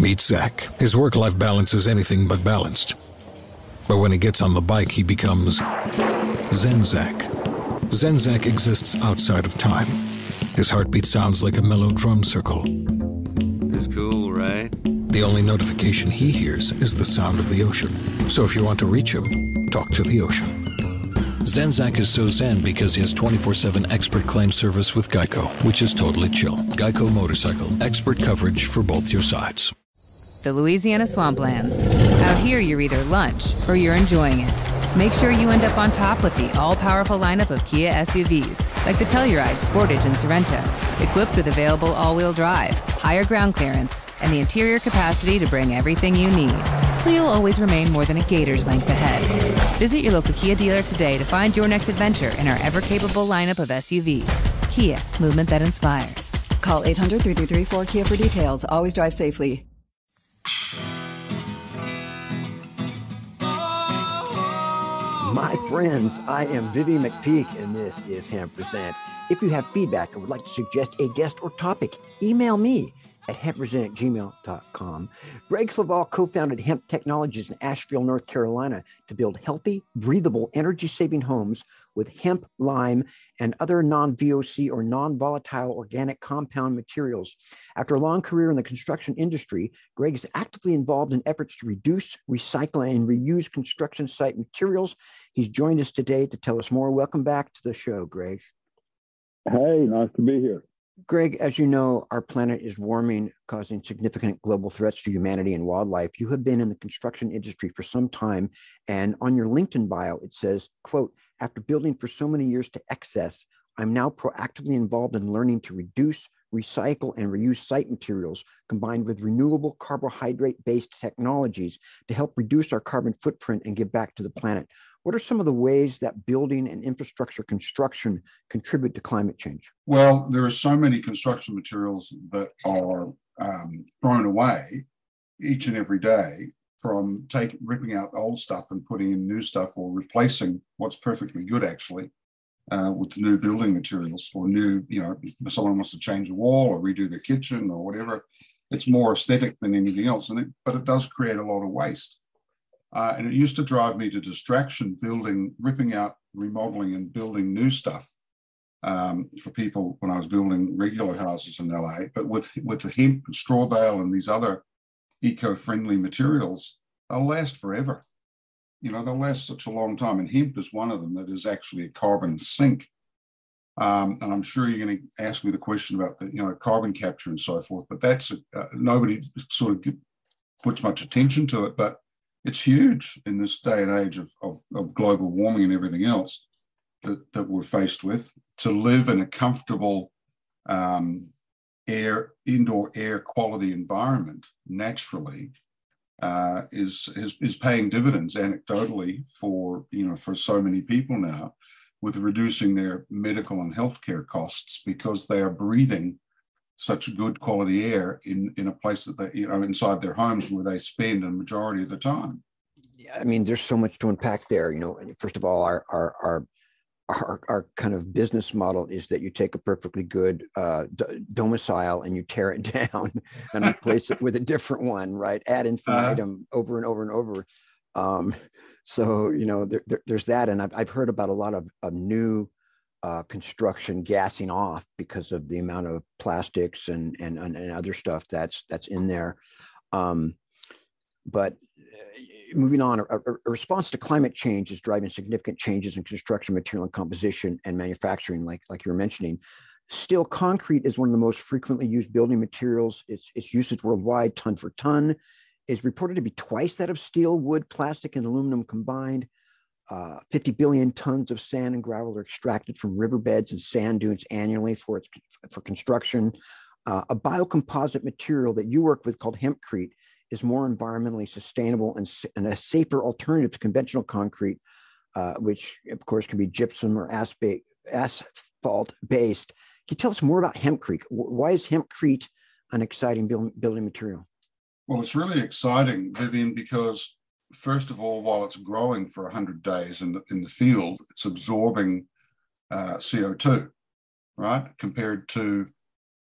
Meet Zach. His work-life balance is anything but balanced. But when he gets on the bike, he becomes Zen Zach. Zen Zach exists outside of time. His heartbeat sounds like a mellow drum circle. It's cool, right? The only notification he hears is the sound of the ocean. So if you want to reach him, talk to the ocean. Zen Zach is so zen because he has 24/7 expert claim service with Geico, which is totally chill. Geico Motorcycle. Expert coverage for both your sides. The Louisiana Swamplands. Out here, you're either lunch or you're enjoying it. Make sure you end up on top with the all-powerful lineup of Kia SUVs, like the Telluride, Sportage, and Sorento, equipped with available all-wheel drive, higher ground clearance, and the interior capacity to bring everything you need, so you'll always remain more than a gator's length ahead. Visit your local Kia dealer today to find your next adventure in our ever-capable lineup of SUVs. Kia, movement that inspires. Call 800-3334-KIA for details. Always drive safely. My friends, I am Vivian McPeak, and this is Hempresent. If you have feedback or would like to suggest a guest or topic, email me at hempresent@gmail.com. Greg Flavall co-founded Hemp Technologies in Asheville, North Carolina, to build healthy, breathable, energy-saving homes with hemp, lime, and other non-VOC or non-volatile organic compound materials. After a long career in the construction industry, Greg is actively involved in efforts to reduce, recycle, and reuse construction site materials. He's joined us today to tell us more. Welcome back to the show, Greg. Hey, nice to be here. Greg, as you know, our planet is warming, causing significant global threats to humanity and wildlife. You have been in the construction industry for some time, and on your LinkedIn bio, it says, quote, "After building for so many years to excess, I'm now proactively involved in learning to reduce, recycle, and reuse site materials combined with renewable carbohydrate-based technologies to help reduce our carbon footprint and give back to the planet." What are some of the ways that building and infrastructure construction contribute to climate change? Well, there are so many construction materials that are thrown away each and every day, from ripping out old stuff and putting in new stuff, or replacing what's perfectly good actually with new building materials, or new, if someone wants to change a wall or redo their kitchen or whatever. It's more aesthetic than anything else, but it does create a lot of waste. And it used to drive me to distraction, ripping out, remodeling, and building new stuff for people when I was building regular houses in LA. But with the hemp and straw bale and these other eco-friendly materials, they'll last forever. They'll last such a long time. And hemp is one of them that is actually a carbon sink. And I'm sure you're going to ask me the question about the carbon capture and so forth. But that's nobody sort of puts much attention to it. But it's huge in this day and age of global warming and everything else that we're faced with. To live in a comfortable indoor air quality environment naturally is paying dividends anecdotally for so many people now, with reducing their medical and healthcare costs, because they are breathing such good quality air in a place that they, inside their homes, where they spend a majority of the time. Yeah, I mean, there's so much to unpack there. First of all, our kind of business model is that you take a perfectly good domicile and you tear it down and replace it with a different one, right? Ad infinitum, over and over and over. So there's that, and I've heard about a lot of new construction gassing off because of the amount of plastics and other stuff that's in there. But moving on, a response to climate change is driving significant changes in construction material and composition and manufacturing, like you were mentioning. Still, concrete is one of the most frequently used building materials. Its usage worldwide, ton for ton, is reported to be twice that of steel, wood, plastic, and aluminum combined. 50 billion tons of sand and gravel are extracted from riverbeds and sand dunes annually for construction. A biocomposite material that you work with called hempcrete is more environmentally sustainable and a safer alternative to conventional concrete, which of course can be gypsum or asphalt based. Can you tell us more about hempcrete? Why is hempcrete an exciting building material? Well, it's really exciting, Vivian, because first of all, while it's growing for 100 days in the field, it's absorbing CO2, right? Compared to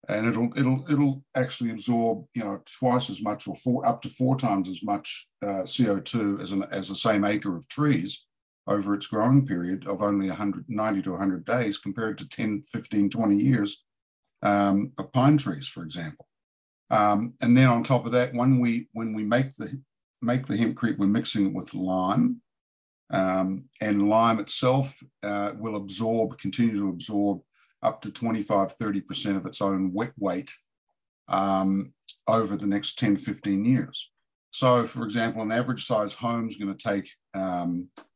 and it'll actually absorb, you know, twice as much or up to 4 times as much CO2 as the same acre of trees over its growing period of only 190 to 100 days compared to 10, 15, 20 years of pine trees, for example. And then on top of that, when we make the hempcrete, we're mixing it with lime, and lime itself will continue to absorb up to 25-30% of its own wet weight over the next 10, 15 years. So, for example, an average size home is going to take,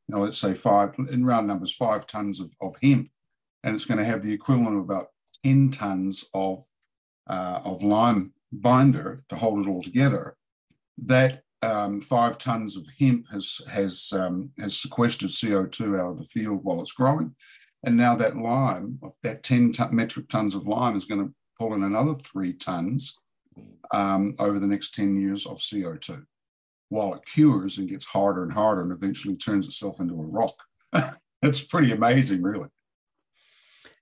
let's say 5, in round numbers, 5 tons of hemp, and it's going to have the equivalent of about 10 tons of lime binder to hold it all together. That 5 tons of hemp has sequestered CO2 out of the field while it's growing. And now that lime, that 10 metric tons of lime is going to pull in another 3 tons over the next 10 years of CO2 while it cures and gets harder and harder and eventually turns itself into a rock. It's pretty amazing, really.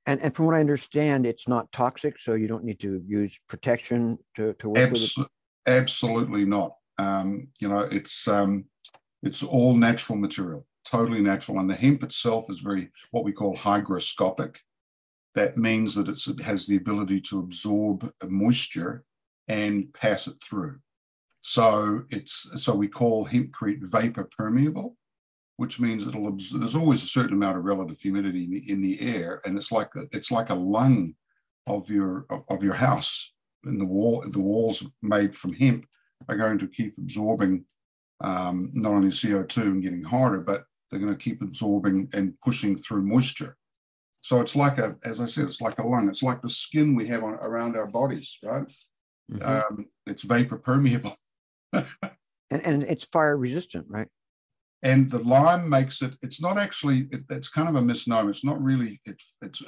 And from what I understand, it's not toxic, so you don't need to use protection to work with it? Absolutely not. It's all natural material, totally natural. And the hemp itself is what we call hygroscopic. That means that it has the ability to absorb moisture and pass it through. So we call hempcrete vapor permeable, which means there's always a certain amount of relative humidity in the air, and it's like a lung of your house. And the walls made from hemp are going to keep absorbing not only CO2 and getting harder, but they're going to keep absorbing and pushing through moisture. So it's like as I said, it's like a lung. It's like the skin we have around our bodies, right? Mm-hmm. It's vapor permeable. and it's fire resistant, right? And the lime makes it, it's not actually, it's kind of a misnomer. It's not really, it's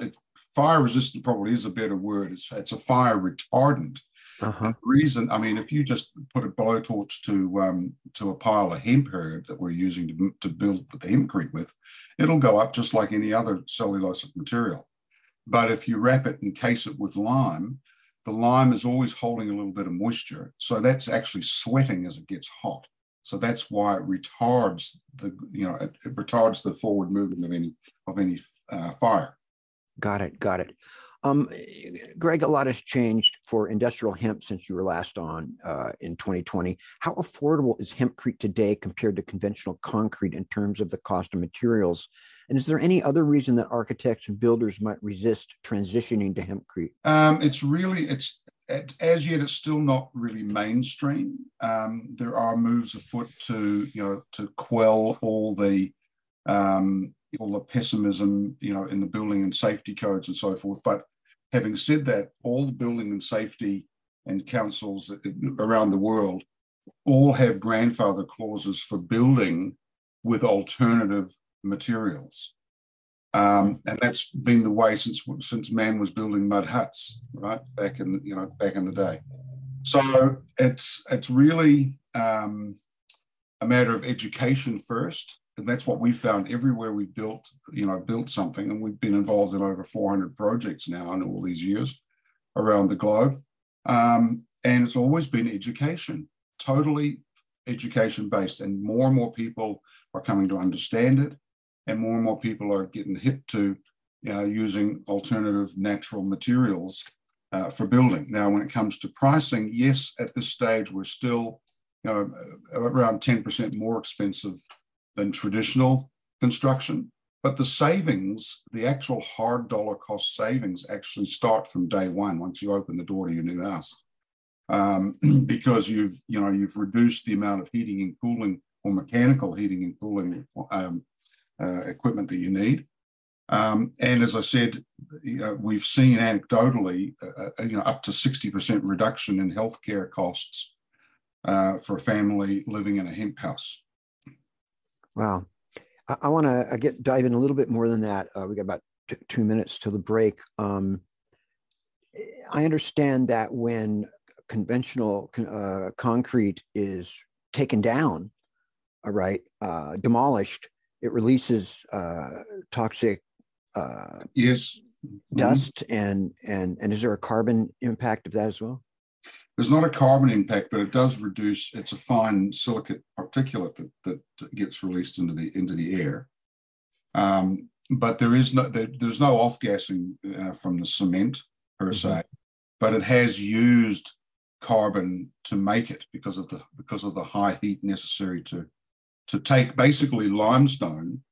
fire resistant probably is a better word. It's a fire retardant. Uh-huh. The reason, I mean, if you just put a blowtorch to a pile of hemp herd that we're using to build the hempcrete with, it'll go up just like any other cellulosic material. But if you wrap it and case it with lime, the lime is always holding a little bit of moisture. So that's actually sweating as it gets hot. So that's why it retards the forward movement of any fire. Got it. Greg, a lot has changed for industrial hemp since you were last on in 2020. How affordable is hempcrete today compared to conventional concrete in terms of the cost of materials? And is there any other reason that architects and builders might resist transitioning to hempcrete? As yet, it's still not really mainstream. There are moves afoot to quell all the pessimism, in the building and safety codes and so forth. But having said that, all the building and safety and councils around the world all have grandfather clauses for building with alternative materials. And that's been the way since man was building mud huts, right? Back in the day. So it's really a matter of education first. And that's what we found everywhere we built something. And we've been involved in over 400 projects now in all these years around the globe. And it's always been education, totally education based. And more people are coming to understand it. And more people are getting hip to using alternative natural materials for building. Now, when it comes to pricing, yes, at this stage, we're still around 10% more expensive than traditional construction. But the savings, the actual hard dollar cost savings actually start from day one once you open the door to your new house. Because you've reduced the amount of heating and cooling or mechanical heating and cooling equipment that you need. And as I said, we've seen anecdotally, up to 60% reduction in healthcare costs for a family living in a hemp house. Wow. I want to dive in a little bit more than that. We got about 2 minutes till the break. I understand that when conventional concrete is taken down, demolished, it releases toxic yes dust, and is there a carbon impact of that as well? There's not a carbon impact, but it does reduce. It's a fine silicate particulate that gets released into the air. But there's no off-gassing from the cement per se, but it has used carbon to make it because of the high heat necessary to take basically limestone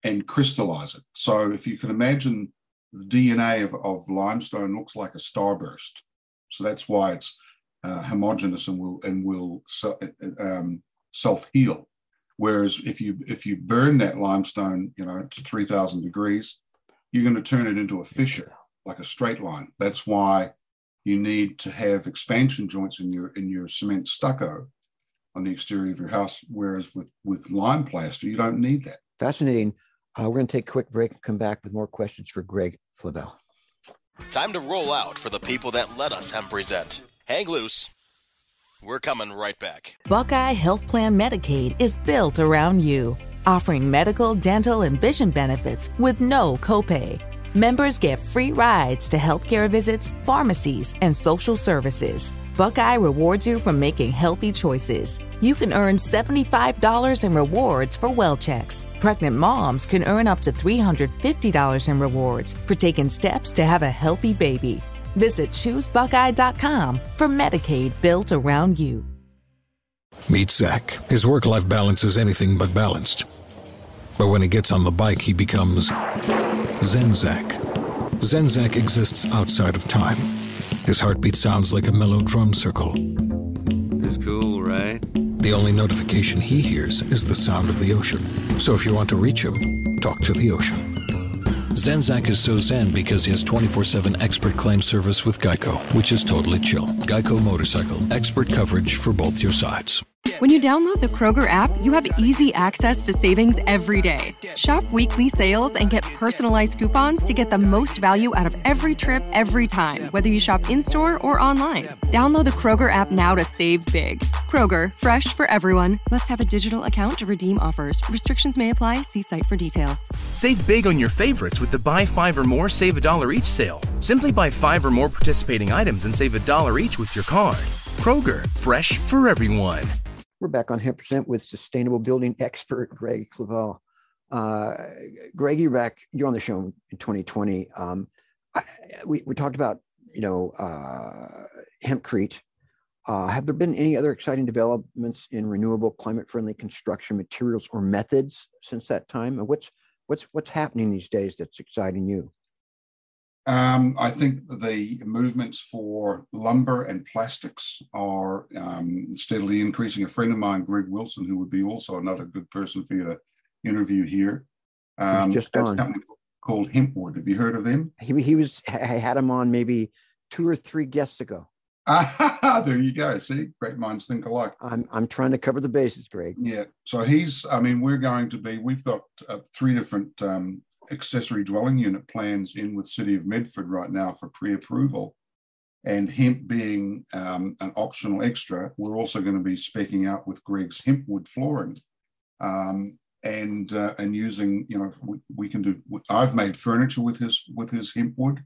and crystallize it. So if you can imagine, the DNA of limestone looks like a starburst. So that's why it's homogeneous and will self-heal. Whereas if you burn that limestone, to 3,000 degrees, you're going to turn it into a fissure, like a straight line. That's why you need to have expansion joints in your cement stucco on the exterior of your house. Whereas with lime plaster, you don't need that. Fascinating. We're going to take a quick break and come back with more questions for Greg Flavall. Time to roll out for the people that let us Hempresent. Hang loose. We're coming right back. Buckeye Health Plan Medicaid is built around you, offering medical, dental, and vision benefits with no copay. Members get free rides to healthcare visits, pharmacies, and social services. Buckeye rewards you for making healthy choices. You can earn $75 in rewards for well checks. Pregnant moms can earn up to $350 in rewards for taking steps to have a healthy baby. Visit ChooseBuckeye.com for Medicaid built around you. Meet Zach. His work-life balance is anything but balanced. But when he gets on the bike, he becomes Zen Zach. Zen Zach exists outside of time. His heartbeat sounds like a mellow drum circle. It's cool, right? The only notification he hears is the sound of the ocean. So if you want to reach him, talk to the ocean. Zen Zach is so zen because he has 24/7 expert claim service with Geico, which is totally chill. Geico Motorcycle, expert coverage for both your sides. When you download the Kroger app, you have easy access to savings every day. Shop weekly sales and get personalized coupons to get the most value out of every trip, every time, whether you shop in-store or online. Download the Kroger app now to save big. Kroger, fresh for everyone. Must have a digital account to redeem offers. Restrictions may apply. See site for details. Save big on your favorites with the Buy 5 or More, Save $1 each sale. Simply buy 5 or more participating items and save $1 each with your card. Kroger, fresh for everyone. We're back on Hempresent with sustainable building expert Greg Flavall. Greg, you're back. You're on the show in 2020. We talked about hempcrete. Have there been any other exciting developments in renewable, climate-friendly construction materials or methods since that time? And what's happening these days that's exciting you? I think the movements for lumber and plastics are steadily increasing. A friend of mine, Greg Wilson, who would be also another good person for you to interview here, just has a company called Hempwood. Have you heard of them? I had him on maybe 2 or 3 guests ago. There you go. See, great minds think alike. I'm trying to cover the bases, Greg. Yeah. So we've got 3 different accessory dwelling unit plans in with City of Medford right now for pre-approval, and hemp being an optional extra. We're also going to be speccing out with Greg's hempwood flooring, and using, we can do. I've made furniture with his hempwood.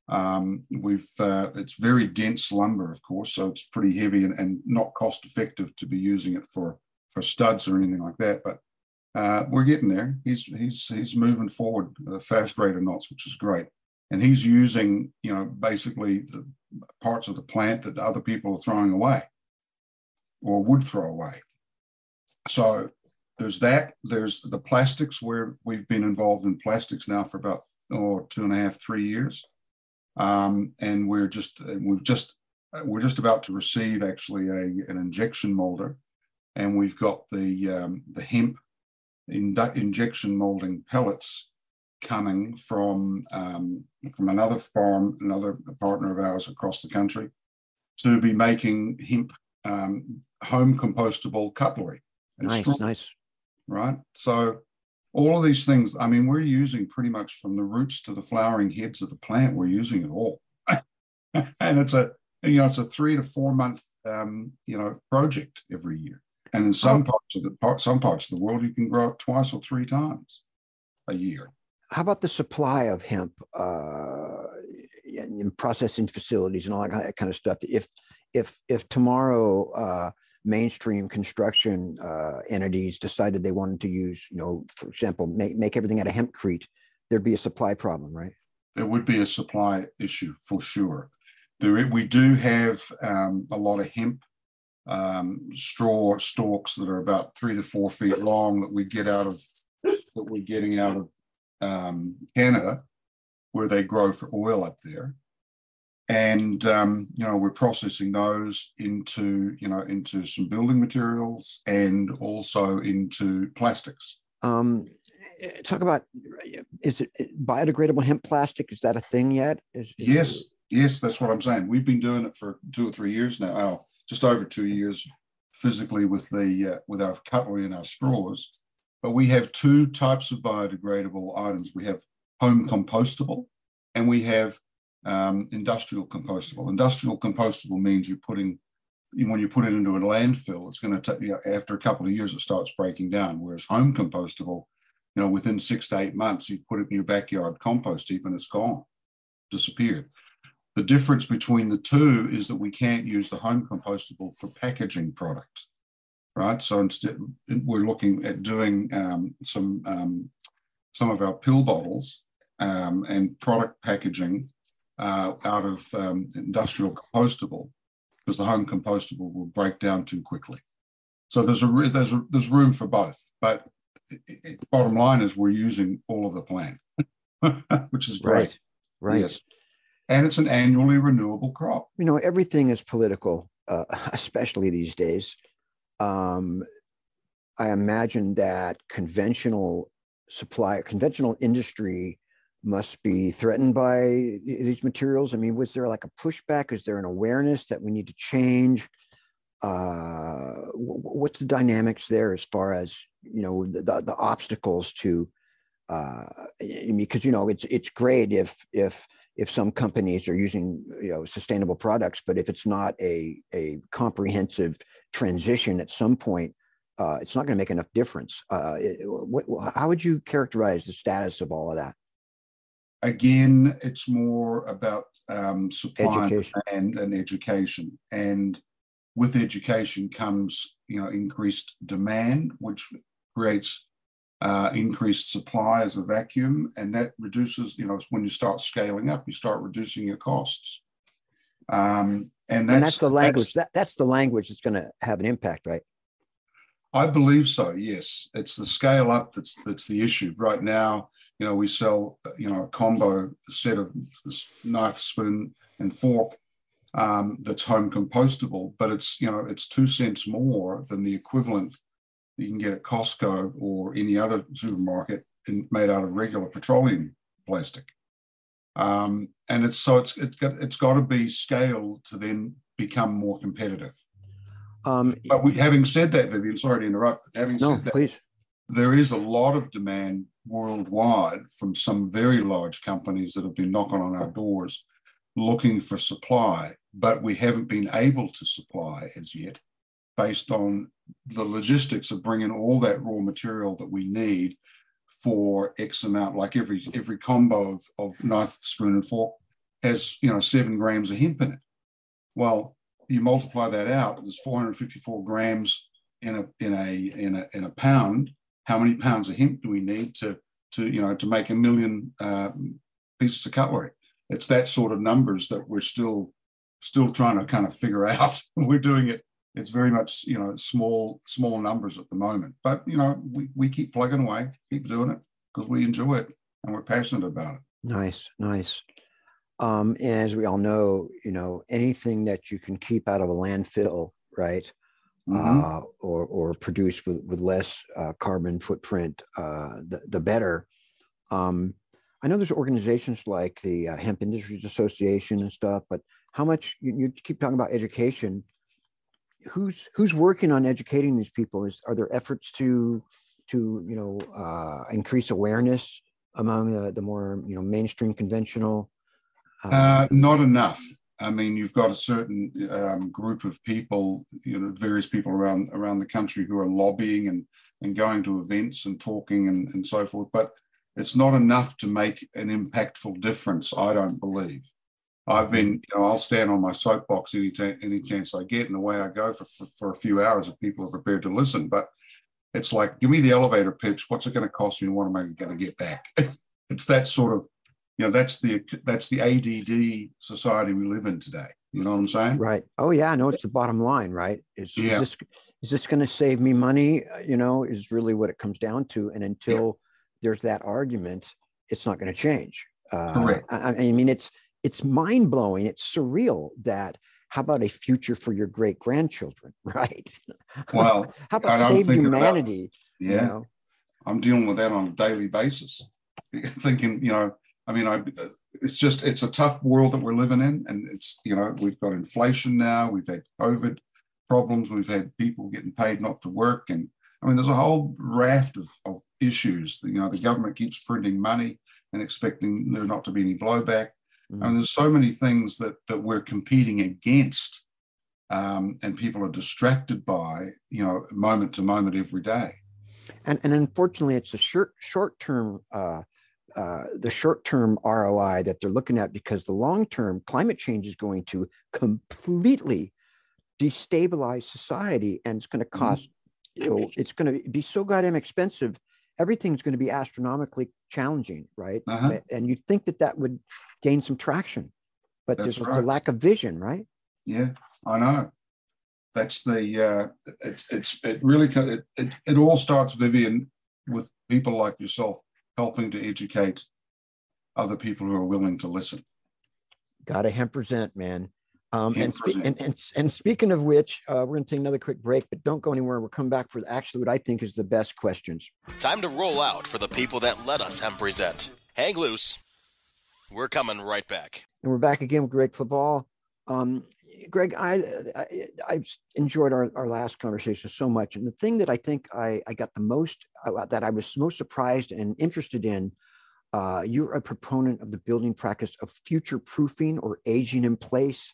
It's very dense lumber, of course, so it's pretty heavy and not cost effective to be using it for studs or anything like that, but we're getting there. He's moving forward at a fast rate of knots, which is great. And he's using, basically the parts of the plant that other people are throwing away or would throw away. So there's that. There's the plastics, where we've been involved in plastics now for about 2.5, 3 years. And we're just about to receive actually an injection molder, and we've got the hemp injection molding pellets coming from another farm, another partner of ours across the country, to be making hemp home compostable cutlery. Nice. Right. So all of these things, we're using pretty much from the roots to the flowering heads of the plant. We're using it all, and it's a 3 to 4 month project every year. And in some parts of the world, you can grow it 2 or 3 times a year. how about the supply of hemp in processing facilities and all that kind of stuff? If tomorrow mainstream construction entities decided they wanted to use, for example, make everything out of hempcrete, there'd be a supply problem, right? There would be a supply issue for sure. We do have a lot of hemp straw stalks that are about 3 to 4 feet long that we're getting out of Canada, where they grow for oil up there. And, we're processing those into some building materials and also into plastics. Talk about, is it biodegradable hemp plastic? Is that a thing yet? Yes, that's what I'm saying. We've been doing it for 2 or 3 years now, just over 2 years physically with our cutlery and our straws. But we have 2 types of biodegradable items. We have home compostable and we have industrial compostable. Industrial compostable means when you put it into a landfill, it's going to take, after a couple of years, it starts breaking down. Whereas home compostable, within 6 to 8 months, you put it in your backyard compost heap and it's gone, disappeared. The difference between the 2 is that we can't use the home compostable for packaging product, right? So instead, we're looking at doing some of our pill bottles and product packaging out of industrial compostable, because the home compostable will break down too quickly. So there's room for both, but bottom line is we're using all of the plant, which is great. Right. Yes. And it's an annually renewable crop. Everything is political, especially these days. I imagine that conventional industry must be threatened by these materials. I mean, was there like a pushback? Is there an awareness that we need to change? What's the dynamics there as far as, the obstacles to, because, it's great if some companies are using, sustainable products, but if it's not a comprehensive transition at some point, it's not going to make enough difference. How would you characterize the status of all of that? Again, it's more about supply and education. And with education comes, increased demand, which creates increased supply as a vacuum. And that reduces, when you start scaling up, you start reducing your costs. And that's the language. That's the language that's going to have an impact, right? I believe so. Yes, it's the scale up that's the issue right now. We sell a combo set of knife, spoon, and fork that's home compostable, but it's 2 cents more than the equivalent you can get at Costco or any other supermarket made out of regular petroleum plastic. And it's got to be scaled to then become more competitive. But having said that, Vivian, sorry to interrupt. Having said that, please. There is a lot of demand worldwide from some very large companies that have been knocking on our doors looking for supply, but we haven't been able to supply as yet based on the logistics of bringing all that raw material that we need for X amount. Like every combo of knife, spoon, and fork has 7 grams of hemp in it. Well, you multiply that out, there's 454 grams in a pound. How many pounds of hemp do we need to make 1 million pieces of cutlery? It's that sort of numbers that we're still trying to kind of figure out. We're doing it. It's very much small numbers at the moment, but we keep plugging away, keep doing it because we enjoy it and we're passionate about it. Nice. As we all know, anything that you can keep out of a landfill, right? Mm-hmm. Or produce with less carbon footprint, the better. I know there's organizations like the Hemp Industries Association and stuff, but how much you keep talking about education? Who's working on educating these people? Are there efforts to increase awareness among the more mainstream conventional? Not enough. I mean, you've got a certain group of people, various people around the country who are lobbying and going to events and talking and so forth. But it's not enough to make an impactful difference, I don't believe. I've been, I'll stand on my soapbox any chance I get, and away I go for a few hours if people are prepared to listen. But it's like, give me the elevator pitch. What's it going to cost me? And what am I going to get back? It's that sort of, that's the ADD society we live in today. You know what I'm saying? Right. Oh yeah. No, it's the bottom line, right? Is this going to save me money? Is really what it comes down to. And until there's that argument, it's not going to change. Correct. I mean, it's mind blowing. It's surreal that, how about a future for your great grandchildren, right? Well, how about save humanity? I'm dealing with that on a daily basis, thinking, it's a tough world that we're living in. And it's, we've got inflation now, we've had COVID problems, we've had people getting paid not to work. And there's a whole raft of issues. The government keeps printing money and expecting there not to be any blowback. There's so many things that we're competing against, and people are distracted by, moment to moment every day. And unfortunately, it's a short-term the short-term ROI that they're looking at, because the long-term climate change is going to completely destabilize society, and it's going to cost, it's going to be so goddamn expensive. Everything's going to be astronomically challenging, right? And you'd think that would gain some traction, but there's a lack of vision, right? Yeah, I know. That's the it all starts, Vivian, with people like yourself helping to educate other people who are willing to listen. Got to Hempresent, man. And speaking of which, we're going to take another quick break, but don't go anywhere. We'll come back for actually what I think is the best questions. Time to roll out for the people that let us Hempresent. Hang loose. We're coming right back. And we're back again with Greg Flavall. Greg, I've enjoyed our last conversation so much. And the thing that I think I got the most, that I was most surprised and interested in, you're a proponent of the building practice of future-proofing or aging in place.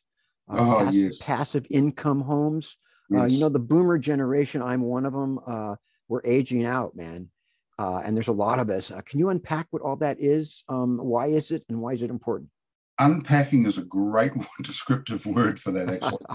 Passive income homes. Yes. The boomer generation, I'm one of them, we're aging out, man. And there's a lot of us. Can you unpack what all that is? Why is it, and why is it important? Unpacking is a great descriptive word for that, actually.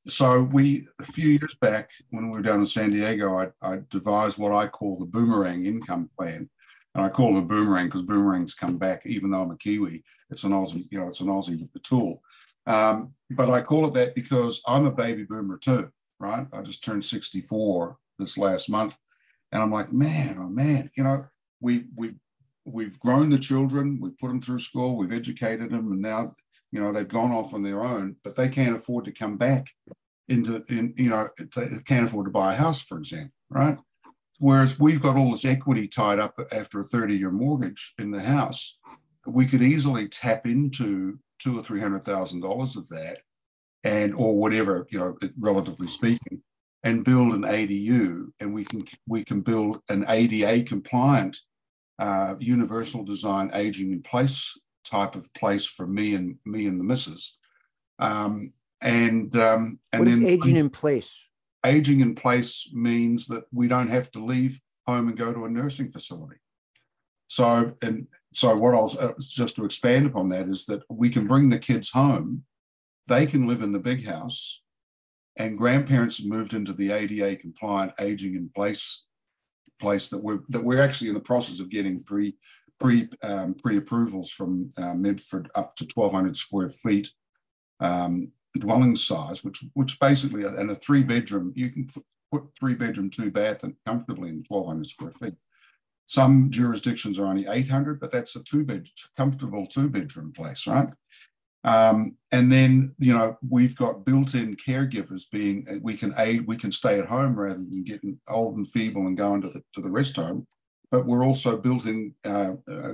So a few years back, when we were down in San Diego, I devised what I call the boomerang income plan. And I call it a boomerang because boomerangs come back, even though I'm a Kiwi. It's an Aussie, it's an Aussie tool. But I call it that because I'm a baby boomer too, right? I just turned 64 this last month. And I'm like, man, oh man, we've grown the children, we've put them through school, we've educated them, and now, they've gone off on their own, but they can't afford to come back they can't afford to buy a house, for example, right? Whereas we've got all this equity tied up after a 30-year mortgage in the house. We could easily tap into $200,000 or $300,000 of that, or whatever, relatively speaking, and build an ADU, and we can build an ADA compliant universal design aging in place type of place for me and the missus. What is aging in place? Aging in place means that we don't have to leave home and go to a nursing facility. So what I'll just to expand upon that is that we can bring the kids home, they can live in the big house, and grandparents have moved into the ADA compliant aging in place that we're actually in the process of getting pre-approvals from Medford up to 1,200 square feet dwelling size, which basically, and a 3-bedroom, you can put 3-bedroom, 2-bath and comfortably in 1,200 square feet. Some jurisdictions are only 800, but that's a comfortable 2-bedroom place, right? And then, we've got built-in caregivers we can stay at home rather than getting old and feeble and going to the rest home. But we're also built-in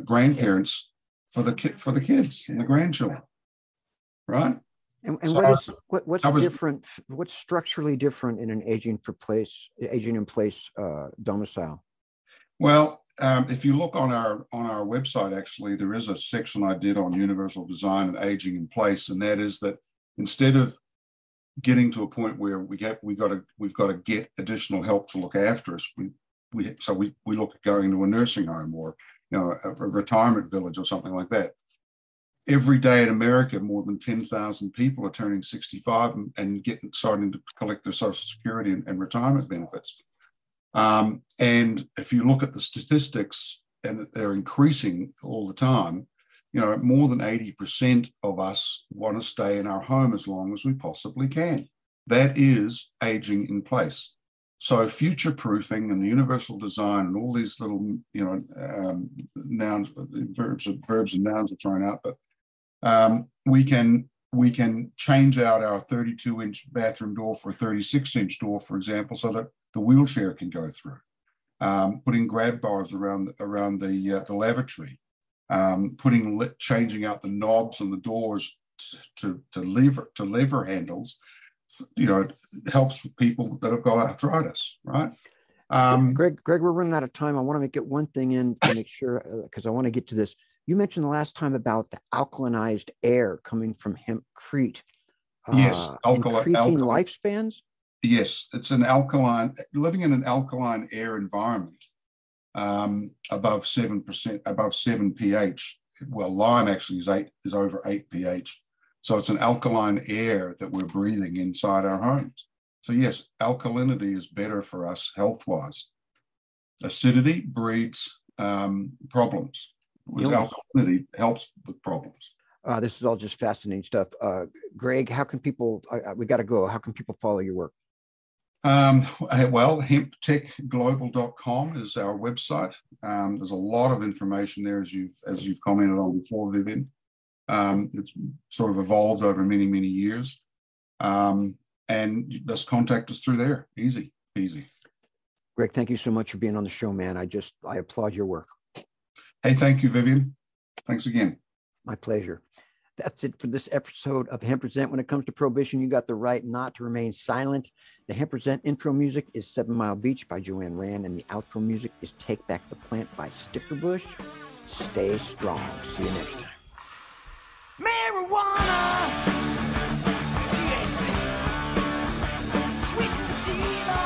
grandparents for the kids and the grandchildren, right? And what's different? What's structurally different in an aging in place domicile? Well, if you look on our website, actually, there is a section I did on universal design and aging in place, and that is that instead of getting to a point where we've got to get additional help to look after us, we look at going to a nursing home or a retirement village or something like that. Every day in America, more than 10,000 people are turning 65 and starting to collect their Social Security and retirement benefits. And if you look at the statistics, and they're increasing all the time, more than 80% of us want to stay in our home as long as we possibly can. That is aging in place. So future-proofing and the universal design and all these little, nouns, verbs and nouns are thrown out, but we can change out our 32-inch bathroom door for a 36-inch door, for example, so that the wheelchair can go through. Putting grab bars around the lavatory, changing out the knobs on the doors to lever handles. Helps with people that have got arthritis, right? Greg, we're running out of time. I want to get one thing in to make sure, because I want to get to this. You mentioned the last time about the alkalinized air coming from hempcrete. Yes, increasing lifespans. Yes, it's living in an alkaline air environment above 7%, above 7 pH. Well, lime actually is over 8 pH. So it's an alkaline air that we're breathing inside our homes. So yes, alkalinity is better for us health-wise. Acidity breeds problems. Alkalinity helps with problems. This is all just fascinating stuff. Greg, how can people, we got to go. How can people follow your work? Well, hemptechglobal.com is our website. There's a lot of information there, as you've commented on before, Vivian. It's sort of evolved over many, many years. And just contact us through there. Easy. Greg, thank you so much for being on the show, man. I applaud your work. Hey, thank you, Vivian. Thanks again. My pleasure. That's it for this episode of Hempresent. When it comes to prohibition, you got the right not to remain silent. The Hempresent intro music is 7 Mile Beach by Joanne Rand, and the outro music is Take Back the Plant by Stickerbush. Stay strong. See you next time. Marijuana, THC, sweet sativa,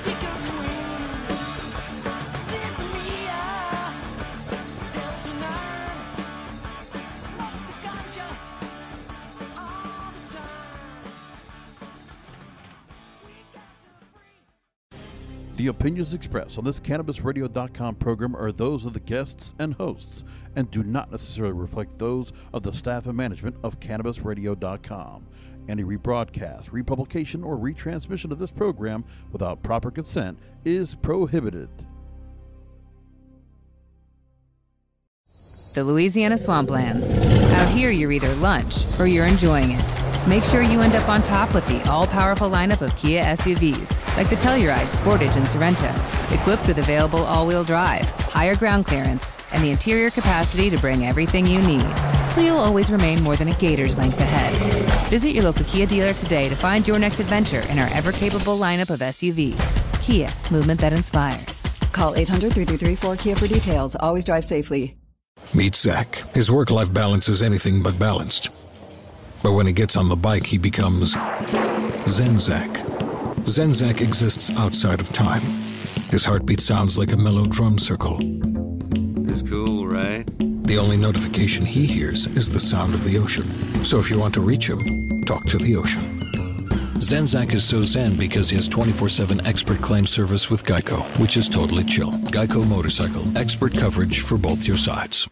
Dicker Queen, Santeria, Delta 9, smoke the ganja all the time. The opinions expressed on this CannabisRadio.com program are those of the guests and hosts and do not necessarily reflect those of the staff and management of CannabisRadio.com. Any rebroadcast, republication, or retransmission of this program without proper consent is prohibited. The Louisiana Swamplands. Out here, you're either lunch or you're enjoying it. Make sure you end up on top with the all-powerful lineup of Kia SUVs, like the Telluride, Sportage, and Sorento, equipped with available all-wheel drive, higher ground clearance, and the interior capacity to bring everything you need, so you'll always remain more than a gator's length ahead. Visit your local Kia dealer today to find your next adventure in our ever-capable lineup of SUVs. Kia, movement that inspires. Call 800-3334-KIA for details. Always drive safely. Meet Zach. His work-life balance is anything but balanced. But when he gets on the bike, he becomes Zen Zach. Zen Zach exists outside of time. His heartbeat sounds like a mellow drum circle. It's cool, right? The only notification he hears is the sound of the ocean. So if you want to reach him, talk to the ocean. Zen Zach is so zen because he has 24/7 expert claim service with Geico, which is totally chill. Geico Motorcycle, expert coverage for both your sides.